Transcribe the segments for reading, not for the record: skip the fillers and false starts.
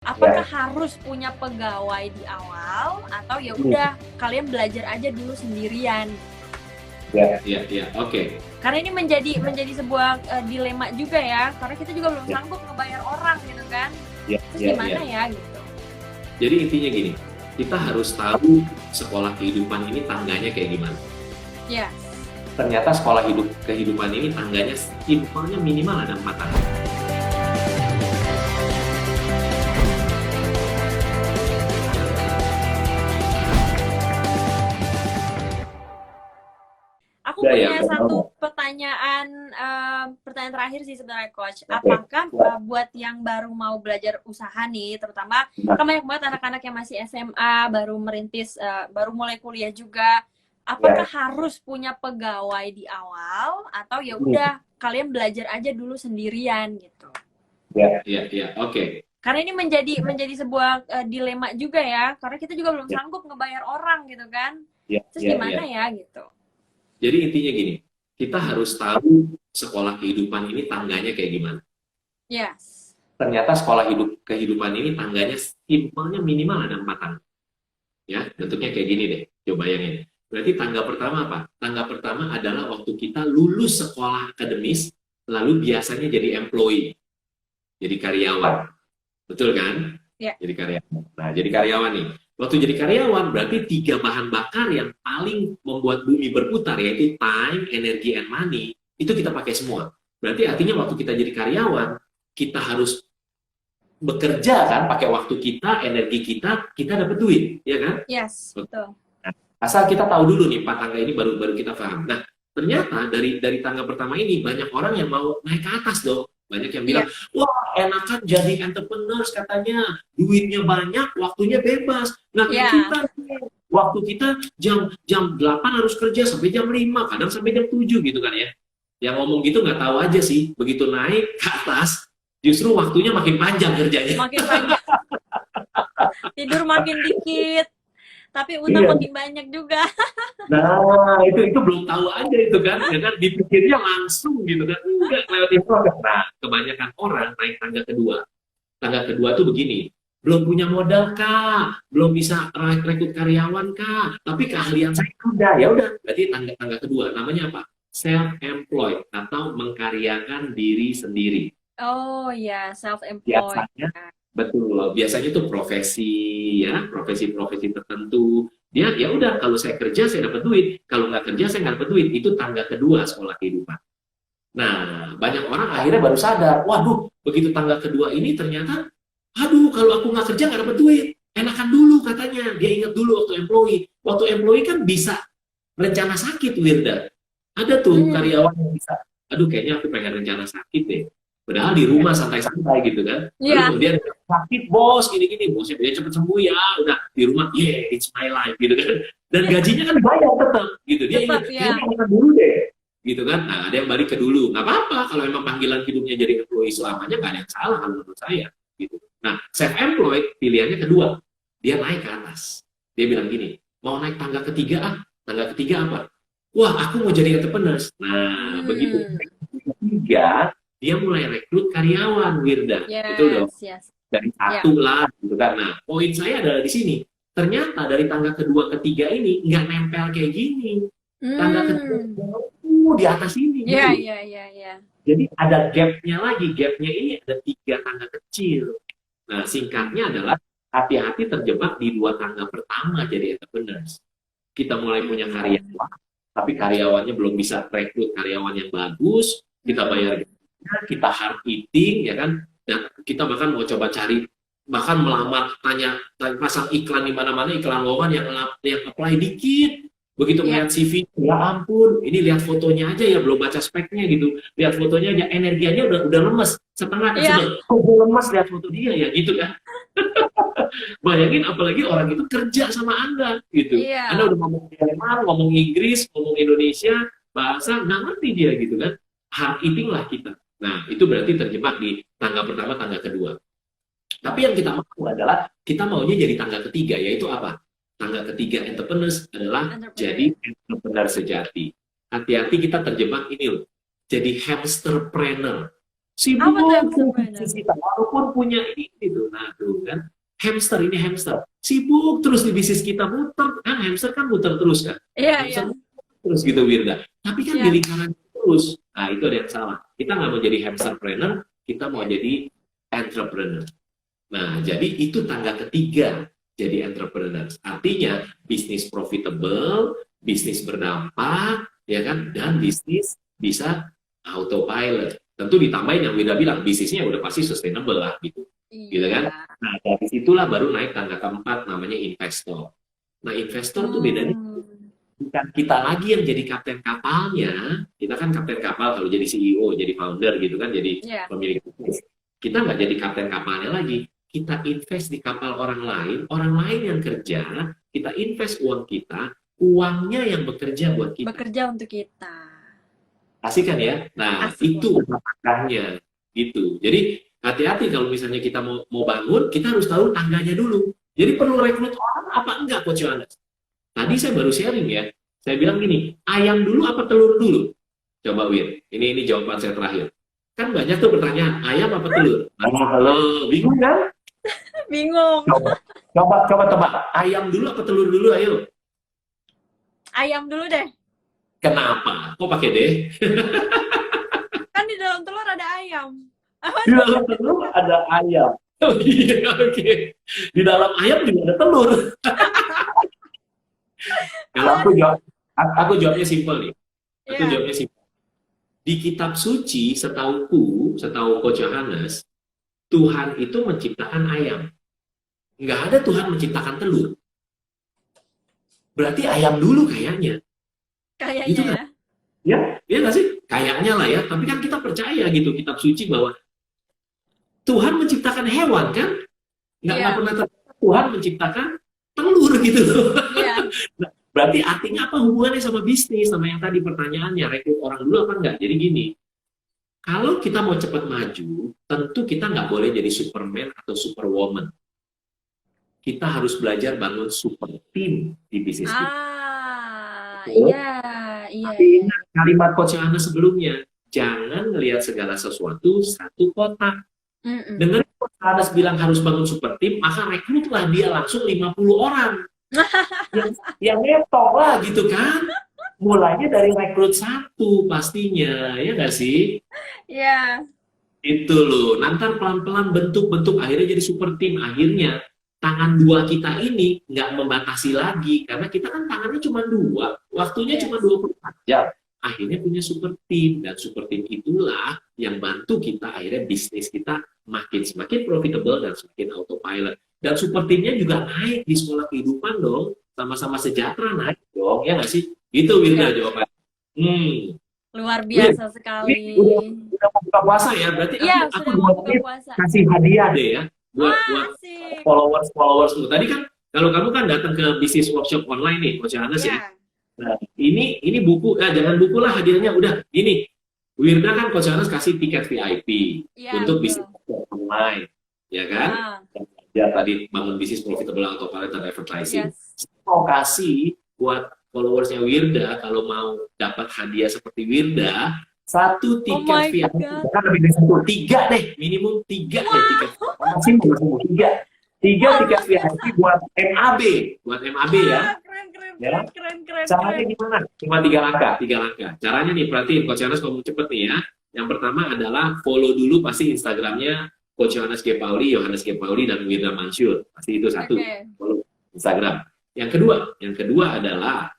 Apakah Ya, harus punya pegawai di awal atau ya hmm, udah kalian belajar aja dulu sendirian? ya, Ya, oke. Karena ini menjadi sebuah dilema juga ya, karena kita juga belum ya, sanggup ngebayar orang gitu kan. ya, Terus ya, gimana ya. ya gitu? Jadi intinya gini, kita harus tahu sekolah kehidupan ini tangganya kayak gimana. Yes. Ternyata sekolah kehidupan ini tangganya simpelnya minimal ada 4 tangga. Aku Udah ya, punya udah mau. satu pertanyaan, pertanyaan terakhir sih sebenarnya Coach. Oke. Apakah Ya, buat yang baru mau belajar usaha nih, terutama nah, kan banyak banget anak-anak yang masih SMA, baru merintis, baru mulai kuliah juga. Apakah ya, harus punya pegawai di awal atau ya hmm, udah kalian belajar aja dulu sendirian gitu? ya, Ya, oke. Karena ini menjadi sebuah dilema juga ya, karena kita juga belum ya, sanggup ngebayar orang gitu kan. ya, Terus ya, gimana ya. ya gitu? Jadi intinya gini, kita harus tahu sekolah kehidupan ini tangganya kayak gimana. Yes. Ternyata sekolah kehidupan ini tangganya simpelnya minimal ada 4 tangga. Ya, bentuknya kayak gini deh. Coba bayangin. Berarti tangga pertama apa? Tangga pertama adalah waktu kita lulus sekolah akademis, lalu biasanya jadi employee, jadi karyawan. Betul kan? Ya. Jadi karyawan. Nah, jadi karyawan nih. Waktu jadi karyawan berarti 3 bahan bakar yang paling membuat bumi berputar, yaitu time, energi, and money. Itu kita pakai semua. Berarti artinya waktu kita jadi karyawan, kita harus bekerja kan, pakai waktu kita, energi kita dapat duit, ya kan? Yes, betul. Asal kita tahu dulu nih 4 tangga ini baru kita paham. Nah, ternyata dari tangga pertama ini banyak orang yang mau naik ke atas dong. Banyak yang bilang, Iya. wah enakan jadi entrepreneurs katanya, duitnya banyak, waktunya bebas. Nah, Iya. kita waktu kita jam 8 harus kerja sampai jam 5, kadang sampai jam 7 gitu kan ya. Yang ngomong gitu nggak tahu aja sih, begitu naik ke atas, justru waktunya makin panjang kerjanya. Makin panjang. Tidur makin dikit, tapi utang Iya. makin banyak juga. Nah, itu belum tahu aja itu kan, ya kan dipikirnya langsung gitu kan, enggak lewat proses. Nah, kebanyakan orang naik tangga kedua. Tangga kedua tuh begini, belum punya modal kak, belum bisa rekrut karyawan kak, tapi keahlian saya udah, ya udah. Berarti tangga kedua, namanya apa? Self-employed atau mengkaryakan diri sendiri. Oh ya, self-employed. Biasanya betul, biasanya tuh profesi ya, profesi-profesi tertentu. Dia ya udah kalau saya kerja saya dapat duit, kalau nggak kerja saya nggak dapat duit. Itu tangga kedua sekolah kehidupan. Nah, banyak orang akhirnya baru sadar, waduh, begitu tangga kedua ini ternyata, aduh, kalau aku nggak kerja nggak dapat duit. Enakan dulu katanya, dia ingat dulu waktu employee. Waktu employee kan bisa rencana sakit, Wirda. Ada tuh karyawan yang bisa, aduh kayaknya aku pengen rencana sakit deh. Padahal di rumah santai-santai gitu kan. Lalu Iya, kemudian sakit bos, gini-gini, bosnya dia cepet sembuh ya, udah di rumah, yeah, it's my life gitu kan. Dan gajinya kan banyak tetap gitu. Dia tetap ingat, ya. kayaknya enakan dulu deh gitu kan. Nah, ada yang balik ke dulu. Nggak apa-apa kalau emang panggilan hidupnya jadi employee selamanya, nggak ada yang salah kalau menurut saya gitu. Nah, self-employed pilihannya kedua. Dia naik ke atas. Dia bilang gini, mau naik tangga ketiga ah. Tangga ketiga apa? Wah, aku mau jadi entrepreneurs. Nah, begitu naik tangga ketiga, dia mulai rekrut karyawan, Wirda. Betul dong? Yes. Dari Ya. satu lah gitu kan. Nah, poin saya adalah di sini. Ternyata dari tangga kedua ketiga ini nggak nempel kayak gini. Tangga kedua di atas ini. Iya, gitu. iya. Jadi ada gapnya lagi. Gapnya ini ada 3 tangga kecil. Nah, singkatnya adalah hati-hati terjebak di 2 tangga pertama jadi entrepreneurs. Kita mulai punya karyawan, tapi karyawannya belum bisa rekrut karyawan yang bagus, kita bayar gajinya, kita hard eating, ya kan? Dan kita bahkan mau coba cari, bahkan melamar, tanya pasang iklan di mana-mana, iklan lowongan yang apply dikit. Begitu Iya. melihat CV, ya ampun, ini lihat fotonya aja ya, belum baca speknya gitu. Lihat fotonya aja, energinya udah lemes, setengah Iya. sudah, kok lemes lihat foto dia ya, gitu kan? Bayangin apalagi orang itu kerja sama Anda gitu. Iya. Anda udah ngomong Jerman, ngomong Inggris, ngomong Indonesia, bahasa nggak ngerti dia gitu kan. Hard eating lah kita. Nah, itu berarti terjebak di tangga pertama, tangga kedua. Tapi yang kita mau adalah kita maunya jadi tangga ketiga, yaitu apa? Tangga ketiga entrepreneurs adalah jadi entrepreneur sejati. Hati-hati kita terjebak ini loh. Jadi hamsterpreneur. Sibuk Apa tuh yang tuh entrepreneur? bisnis kita, walaupun punya ini itu. Nah, tuh kan. Hamster ini hamster. Sibuk terus di bisnis kita muter. Kan hamster kan muter terus kan. Iya, iya. Hamster terus gitu Wirda. Tapi kan Iya. di lingkaran terus. Nah, itu ada yang salah. Kita nggak mau jadi hamsterpreneur, kita mau jadi entrepreneur. Nah, jadi itu tangga ketiga jadi entrepreneur. Artinya bisnis profitable, bisnis berdampak, ya kan, dan bisnis bisa autopilot. Tentu ditambahin yang Wirda bilang, bisnisnya udah pasti sustainable lah, gitu kan. Iya. Nah, dari situlah baru naik tangga keempat, namanya investor. Nah, investor tuh bedanya bukan kita lagi yang jadi kapten kapalnya. Kita kan kapten kapal kalau jadi CEO, jadi founder gitu kan, jadi Iya. pemilik bisnis. Kita nggak jadi kapten kapalnya lagi. Kita invest di kapal orang lain yang kerja, kita invest uang kita, uangnya yang bekerja buat kita. Bekerja untuk kita. Asik kan ya? Nah, Asik. itu langkahnya gitu. Jadi hati-hati kalau misalnya kita mau bangun, kita harus tahu tangganya dulu. Jadi perlu rekrut orang apa enggak, Coach Yohanes? Tadi saya baru sharing ya. Saya bilang gini, ayam dulu apa telur dulu? Coba Wir, ini jawaban saya terakhir. Kan banyak tuh pertanyaan, ayam apa telur? Halo, bingung kan? Bingung. Coba tebak, ayam dulu apa telur dulu? Ayo. Ayam dulu deh. Kenapa? Kok pakai deh? Kan di dalam telur ada ayam. Di dalam telur ada ayam. Oh iya, oke. Di dalam ayam juga ada telur. Kalau aku jawabnya simpel nih. Aku Iya. jawabnya simpel. Di kitab suci, setahu Coach Yohanes, Tuhan itu menciptakan ayam. Nggak ada Tuhan menciptakan telur. Berarti ayam dulu kayaknya. Kayaknya Gitu kan? Ya nggak sih? Kayaknya lah ya. Tapi kan kita percaya gitu, kitab suci bahwa Tuhan menciptakan hewan kan? Nggak pernah terjadi Tuhan menciptakan telur gitu loh. Iya. Nah, berarti artinya apa hubungannya sama bisnis? Sama yang tadi pertanyaannya, rekrut orang dulu apa enggak? Jadi gini, kalau kita mau cepat maju, tentu kita nggak boleh jadi Superman atau Superwoman. Kita harus belajar bangun super team di bisnis kita. Iya. Tapi ingat kalimat Coach Yohanes sebelumnya, jangan melihat segala sesuatu satu kotak. Dengar Coach Yohanes bilang harus bangun super team, maka rekrutlah dia langsung 50 orang. yang ngetok lah gitu kan. Mulainya dari rekrut satu pastinya, ya nggak sih? Iya. Itu loh, nanti pelan-pelan bentuk-bentuk akhirnya jadi super team. Akhirnya tangan dua kita ini nggak membatasi lagi, karena kita kan tangannya cuma dua, waktunya cuma 24 jam. Akhirnya punya super team, dan super team itulah yang bantu kita akhirnya bisnis kita semakin profitable dan semakin autopilot. Dan super teamnya juga naik di sekolah kehidupan dong, sama-sama sejahtera naik dong, ya nggak sih? Itu Wirda jawaban. Luar biasa sekali. Udah mau buka puasa ya, berarti Iya, aku sudah mau buka puasa. kasih hadiah deh ya buat Asik. followersmu. Tadi kan kalau kamu kan datang ke bisnis workshop online nih, Coach Yohanes ya. Nah, ini buku, jangan buku lah hadiahnya, udah ini. Wirda kan Coach Yohanes kasih tiket VIP untuk bisnis workshop online, ya kan? Ya tadi bangun bisnis profitable autopilot dan advertising. Mau kasih buat followersnya Wirda, kalau mau dapat hadiah seperti Wirda, satu tiket VIP, kan lebih dari satu, 3 deh, minimum 3 deh tiket. Maksimum 3 tiket VIP buat MAB ya. Keren. Caranya gimana? Cuma 3 langkah. Caranya nih, perhatiin Coach Yohanes ngomong cepet nih ya. Yang pertama adalah follow dulu pasti Instagramnya Coach Yohanes G. Pauli, dan Wirda Mansur. Pasti itu satu, follow Instagram. Yang kedua adalah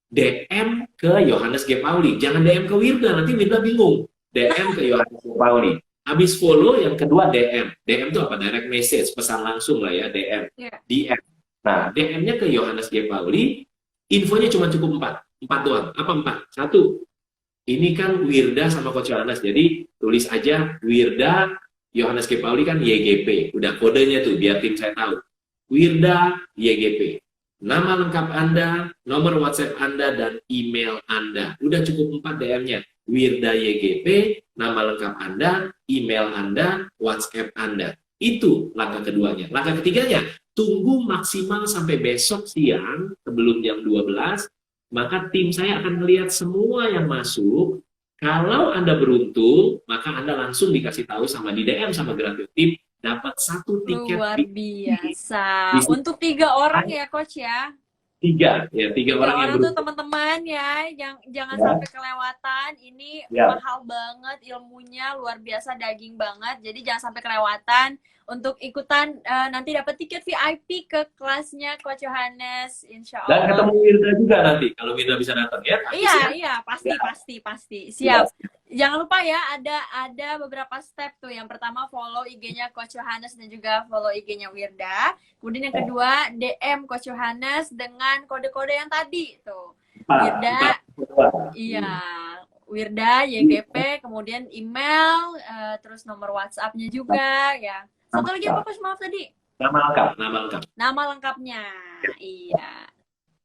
DM ke Yohanes G. Pauli. Jangan DM ke Wirda, nanti Wirda bingung. DM ke Yohanes G. Pauli. Habis follow, yang kedua DM. DM itu apa? Direct message, pesan langsung lah ya, DM. DM. Nah, DM-nya ke Yohanes G. Pauli, infonya cuma cukup 4 doang. Apa 4? 1, ini kan Wirda sama Coach Yohanes, jadi tulis aja Wirda, Yohanes G. Pauli kan YGP. Udah kodenya tuh, biar tim saya tahu. Wirda, YGP. Nama lengkap Anda, nomor WhatsApp Anda, dan email Anda. Udah cukup 4 DM-nya. Wirda YGP, nama lengkap Anda, email Anda, WhatsApp Anda. Itu langkah keduanya. Langkah ketiganya, tunggu maksimal sampai besok siang sebelum jam 12, maka tim saya akan melihat semua yang masuk, Kalau Anda beruntung, maka Anda langsung dikasih tahu sama di DM sama Gratitude dapat 1 tiket Luar VIP. biasa. Di sini Untuk 3 orang ya, Coach ya. 3 Tiga orang yang orang tuh beruntung. teman-teman ya, jangan Ya. sampai kelewatan. Ini Ya. mahal banget ilmunya, luar biasa, daging banget. Jadi jangan sampai kelewatan untuk ikutan nanti dapat tiket VIP ke kelasnya Coach Yohanes, insya Dan Allah. ketemu Wirda juga nanti kalau Wirda bisa datang ya. Iya, pasti. Siap. Jangan lupa ya, ada beberapa step tuh. Yang pertama follow IG-nya Coach Yohanes dan juga follow IG-nya Wirda. Kemudian yang kedua DM Coach Yohanes dengan kode-kode yang tadi tuh. Wirda, iya. Wirda, YGP, kemudian email, terus nomor WhatsApp-nya juga ya. Satu lagi apa, Coach? Maaf tadi. Nama lengkap. Nama lengkapnya. Iya.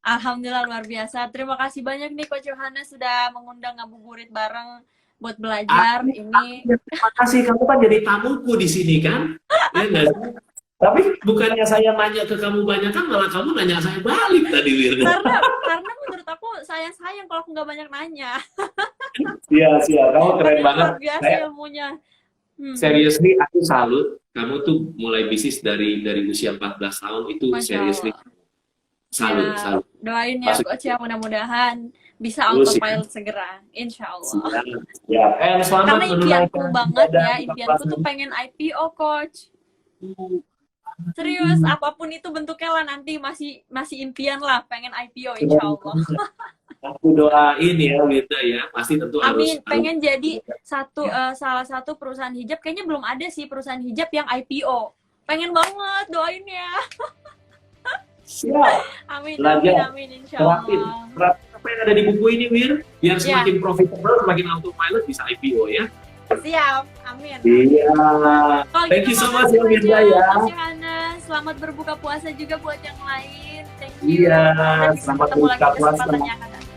Alhamdulillah luar biasa. Terima kasih banyak nih Coach Yohanes sudah mengundang ngabuburit bareng buat belajar ini. Terima kasih, kamu kan jadi tamuku di sini kan? Ya nggak sih? Tapi bukannya saya nanya ke kamu banyak kan, malah kamu nanya saya balik tadi, Wirda. Karena menurut aku sayang kalau aku nggak banyak nanya. Iya, kamu keren Tapi banget. luar biasa Saya ilmunya. Seriously, aku salut. Kamu tuh mulai bisnis dari usia 14 tahun itu Masya seriously. Allah. Salut. Doain ya Coach ya, mudah-mudahan bisa Terus, autopilot segera. Insya Allah. ya, selamat Karena impianku menunaikan banget ya, ibadah impianku tuh 14 pengen IPO Coach. Serius, apapun itu bentuknya lah, nanti masih impian lah, pengen IPO insya Allah. Aku doain ya, Wirda ya. Pasti tentu Amin, harus. pengen jadi salah satu perusahaan hijab. Kayaknya belum ada sih perusahaan hijab yang IPO. Pengen banget, doain ya. Siap. Amin, Belajar. amin, insya Terapin. Allah. Apa yang ada di buku ini, Wir? Biar Ya. semakin profitable, semakin autopilot bisa IPO ya. Siap, amin. Iya. Kalau Thank gitu, you so makasih much, Wirda, banyak, ya. Coach Yohanes. Selamat berbuka puasa juga buat yang lain. Thank you. Iya, Kita bisa selamat ketemu lagi berbuka puasa. kesempatan yang akan datang.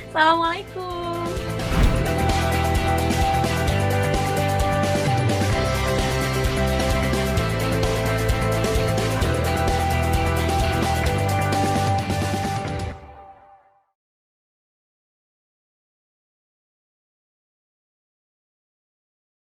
Assalamualaikum.